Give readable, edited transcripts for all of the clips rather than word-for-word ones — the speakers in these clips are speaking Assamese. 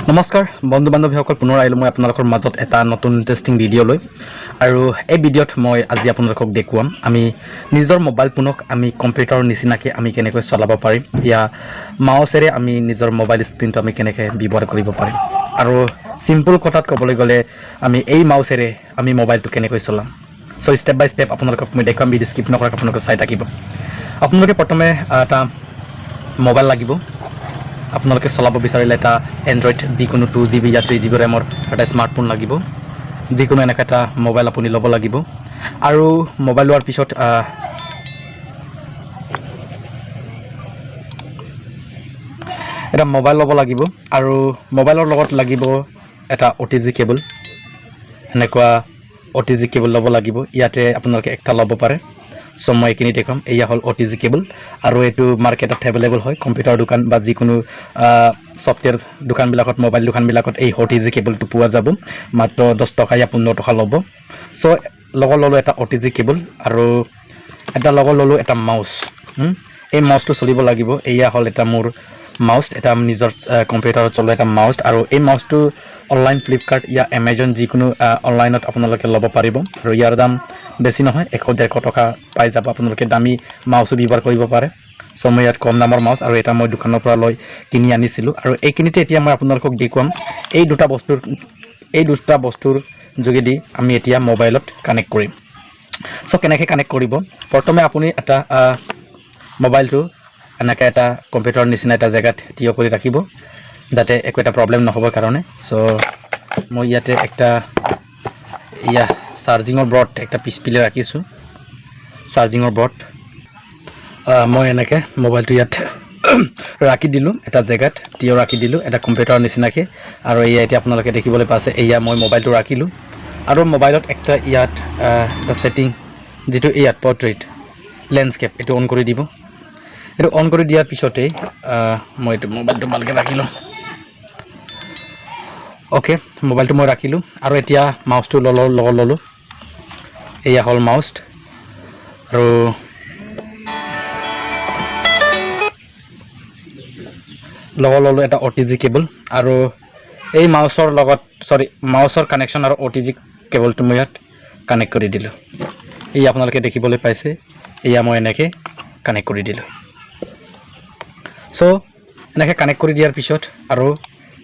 নমস্কাৰ বন্ধু বান্ধৱীসকল, পুনৰ আহিলোঁ মই আপোনালোকৰ মাজত এটা নতুন ইণ্টাৰেষ্টিং ভিডিঅ' লৈ। আৰু এই ভিডিঅ'ত মই আজি আপোনালোকক দেখুৱাম আমি নিজৰ মোবাইল ফোনক আমি কম্পিউটাৰৰ নিচিনাকৈ আমি কেনেকৈ চলাব পাৰিম, ইয়া মাউচেৰে আমি নিজৰ মোবাইল স্ক্ৰীনটো আমি কেনেকৈ ব্যৱহাৰ কৰিব পাৰিম। আৰু চিম্পল কথাত ক'বলৈ গ'লে আমি এই মাউচেৰে আমি মোবাইলটো কেনেকৈ চলাম। চ' ষ্টেপ বাই ষ্টেপ আপোনালোকক মই দেখুৱাম, ভিডিঅ' স্কিপ নকৰাকৈ আপোনালোকে চাই থাকিব। আপোনালোকে প্ৰথমে এটা মোবাইল লাগিব। আপোনালোকে চলাব বিচাৰিলে এটা এণ্ড্ৰইড যিকোনো 2GB या 3GB ৰেমৰ এটা স্মাৰ্টফোন লাগিব। যিকোনো এনেকৈ এটা মোবাইল আপুনি ল'ব লাগিব। আৰু মোবাইল লোৱাৰ পিছত এটা মোবাইল ল'ব লাগিব। আৰু মোবাইলৰ লগত লাগিব এটা OTG কেবল। এনেকুৱা OTG কেবল ল'ব লাগিব। ইয়াতে আপোনালোকে একটা ল'ব পাৰে। চ' মই এইখিনি দেখুৱাম। এয়া হ'ল OTG কেবল, আৰু এইটো মাৰ্কেটত এভেইলেবল হয়। কম্পিউটাৰ দোকান বা যিকোনো ছফ্টৱেৰ দোকানবিলাকত, মোবাইল দোকানবিলাকত এই OTG কেবলটো পোৱা যাব। মাত্ৰ 10 টকা या 15 টকা ল'ব। চ' লগত ল'লোঁ এটা OTG কেবল, আৰু এটা লগত ল'লোঁ এটা মাউচ। এই মাউচটো চলিব লাগিব। এয়া হ'ল এটা মোৰ মাউচ, এটা নিজৰ কম্পিউটাৰত চলোৱা এটা মাউচ। আৰু এই মাউচটো অনলাইন ফ্লিপকাৰ্ট या এমেজন যিকোনো অনলাইনত আপোনালোকে ল'ব পাৰিব। আৰু ইয়াৰ দাম বেছি নহয়, 100-150 টকা পাই যাব। আপোনালোকে দামী মাউচো ব্যৱহাৰ কৰিব পাৰে। চ' মই ইয়াত কম দামৰ মাউচ, আৰু এটা মই দোকানৰ পৰা লৈ কিনি আনিছিলোঁ। আৰু এইখিনিতে এতিয়া মই আপোনালোকক দেখুৱাম এই দুটা বস্তুৰ যোগেদি আমি এতিয়া মোবাইলত কানেক্ট কৰিম। চ' কেনেকৈ কানেক্ট কৰিব, প্ৰথমে আপুনি এটা মোবাইলটো এনেকৈ এটা কম্পিউটাৰৰ নিচিনা এটা জেগাত থিয় কৰি ৰাখিব, যাতে একো এটা প্ৰব্লেম নহ'বৰ কাৰণে। চ' মই ইয়াতে একটা চাৰ্জিঙৰ বৰ্ড একটা পিছপিলে ৰাখিছোঁ। চাৰ্জিঙৰ বৰ্ড মই এনেকৈ মোবাইলটো ইয়াত ৰাখি দিলোঁ, এটা জেগাত থিয় ৰাখি দিলোঁ, এটা কম্পিউটাৰৰ নিচিনাকৈ। আৰু এয়া এতিয়া আপোনালোকে দেখিবলৈ পাইছে, এয়া মই মোবাইলটো ৰাখিলোঁ। আৰু মোবাইলত একটা ইয়াত এটা ছেটিং, যিটো ইয়াত পৰ্ট্ৰেইট লেণ্ডস্কেপ, এইটো অন কৰি দিব। এইটো অন কৰি দিয়াৰ পিছতেই মই এইটো মোবাইলটো ভালকৈ ৰাখিলোঁ। অ'কে, মোবাইলটো মই ৰাখিলোঁ। আৰু এতিয়া মাউচটো লগত ল'লোঁ। এয়া হ'ল মাউচ। আৰু লগত ল'লোঁ এটা OTG কেবল। আৰু এই মাউচৰ কানেকশ্যন আৰু OTG কেবলটো মই ইয়াত কানেক্ট কৰি দিলোঁ। এই আপোনালোকে দেখিবলৈ পাইছে, এয়া মই এনেকৈ কানেক্ট কৰি দিলোঁ। চ' এনেকৈ কানেক্ট কৰি দিয়াৰ পিছত আৰু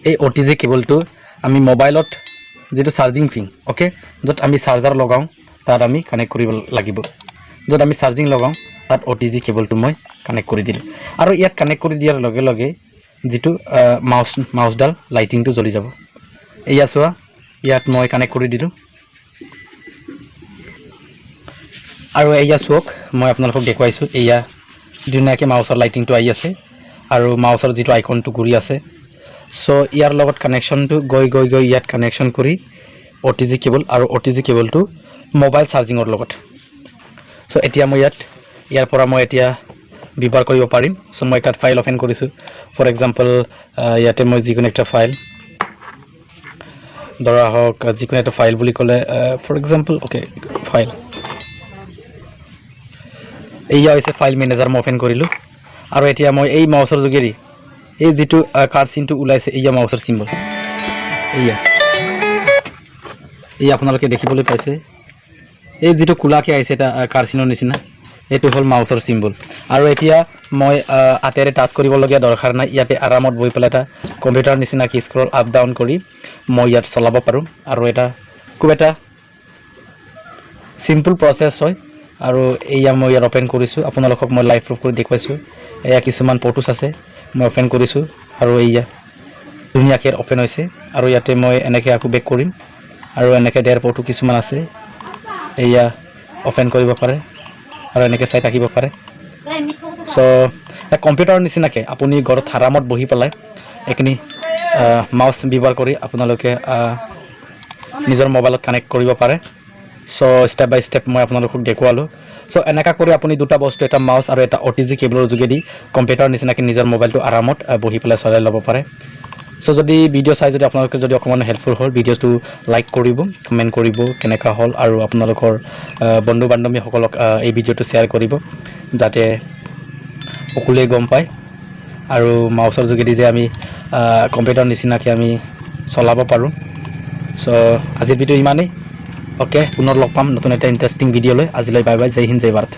এই OTG কেবলটো আমি মোবাইলত যিটো চাৰ্জিং পিন, অ'কে, য'ত আমি চাৰ্জাৰ লগাওঁ তাত আমি কানেক্ট কৰিব লাগিব। য'ত আমি চাৰ্জিং লগাওঁ তাত OTG কেবলটো মই কানেক্ট কৰি দিলোঁ। আৰু ইয়াত কানেক্ট কৰি দিয়াৰ লগে লগে যিটো মাউচডাল লাইটিংটো জ্বলি যাব। এয়া চোৱা, ইয়াত মই কানেক্ট কৰি দিলোঁ। আৰু এয়া চাওক, মই আপোনালোকক দেখুৱাইছোঁ, এয়া ধুনীয়াকৈ মাউচৰ লাইটিংটো আহি আছে, আৰু মাউচৰ যিটো আইকনটো ঘূৰি আছে। চ' ইয়াৰ লগত কানেকশ্যনটো গৈ ইয়াত কানেকশ্যন কৰি OTG কেবল, আৰু OTG কেবলটো মোবাইল চাৰ্জিঙৰ লগত। চ' এতিয়া মই ইয়াৰ পৰা মই এতিয়া ব্যৱহাৰ কৰিব পাৰিম। চ' মই তাত ফাইল অপেন কৰিছোঁ। ফৰ এক্সাম্পল ইয়াতে মই যিকোনো একটা ফাইল, ধৰা হওক যিকোনো এটা ফাইল বুলি ক'লে ফৰ এক্সাম্পল অ'কে ফাইল, এয়া হৈছে ফাইল মেনেজাৰ, মই অপেন কৰিলোঁ। আৰু এতিয়া মই এই মাউচৰ যোগেদি এই যিটো কাৰ চিনটো ওলাইছে, এয়া মাউচৰ চিম্বল, এয়া আপোনালোকে দেখিবলৈ পাইছে। এই যিটো কোলাকৈ আহিছে এটা কাৰ চিনৰ নিচিনা, এইটো হ'ল মাউচৰ চিম্বল। আৰু এতিয়া মই হাতেৰে টাচ কৰিবলগীয়া দৰকাৰ নাই। ইয়াতে আৰামত বহি পেলাই এটা কম্পিউটাৰ নিচিনাকৈ স্ক্ৰল আপ ডাউন কৰি মই ইয়াত চলাব পাৰোঁ। আৰু এটা খুব এটা চিম্পল প্ৰচেছ হয়। আৰু এয়া মই ইয়াত অপেন কৰিছোঁ, আপোনালোকক মই লাইভ প্ৰুফ কৰি দেখুৱাইছোঁ। এয়া কিছুমান ফটোছ আছে, মই অপেন কৰিছোঁ, আৰু এয়া ধুনীয়াকৈ অপেন হৈছে। আৰু ইয়াতে মই এনেকৈ আকৌ বেক কৰিম, আৰু এনেকৈ ডেৰ ফটো কিছুমান আছে, এয়া অপেন কৰিব পাৰে, আৰু এনেকৈ চাই থাকিব পাৰে। চ' কম্পিউটাৰৰ নিচিনাকৈ আপুনি ঘৰত আৰামত বহি পেলাই এইখিনি মাউচ ব্যৱহাৰ কৰি আপোনালোকে নিজৰ মোবাইলত কানেক্ট কৰিব পাৰে। চ' ষ্টেপ বাই ষ্টেপ মই আপোনালোকক দেখুৱালোঁ। চ' এনেকুৱা কৰি আপুনি দুটা বস্তু, এটা মাউচ আৰু এটা OTG কেবলৰ যোগেদি কম্পিউটাৰৰ নিচিনাকৈ নিজৰ মোবাইলটো আৰামত বহি পেলাই চলাই ল'ব পাৰে। চ' যদি ভিডিঅ' চাই যদি আপোনালোকে যদি অকণমান হেল্পফুল হ'ল, ভিডিঅ'টো লাইক কৰিব, কমেণ্ট কৰিব কেনেকুৱা হ'ল, আৰু আপোনালোকৰ বন্ধু বান্ধৱীসকলক এই ভিডিঅ'টো শ্বেয়াৰ কৰিব, যাতে সকলোৱে গম পায়। আৰু মাউচৰ যোগেদি যে আমি কম্পিউটাৰ নিচিনাকৈ আমি চলাব পাৰোঁ। চ' আজিৰ ভিডিঅ' ইমানেই। অ'কে, পুনৰ লগ পাম নতুন এটা ইণ্টাৰেষ্টিং ভিডিঅ'লৈ। আজিলৈ বাই বাই, জয় হিন্দ, জয় ভাৰত।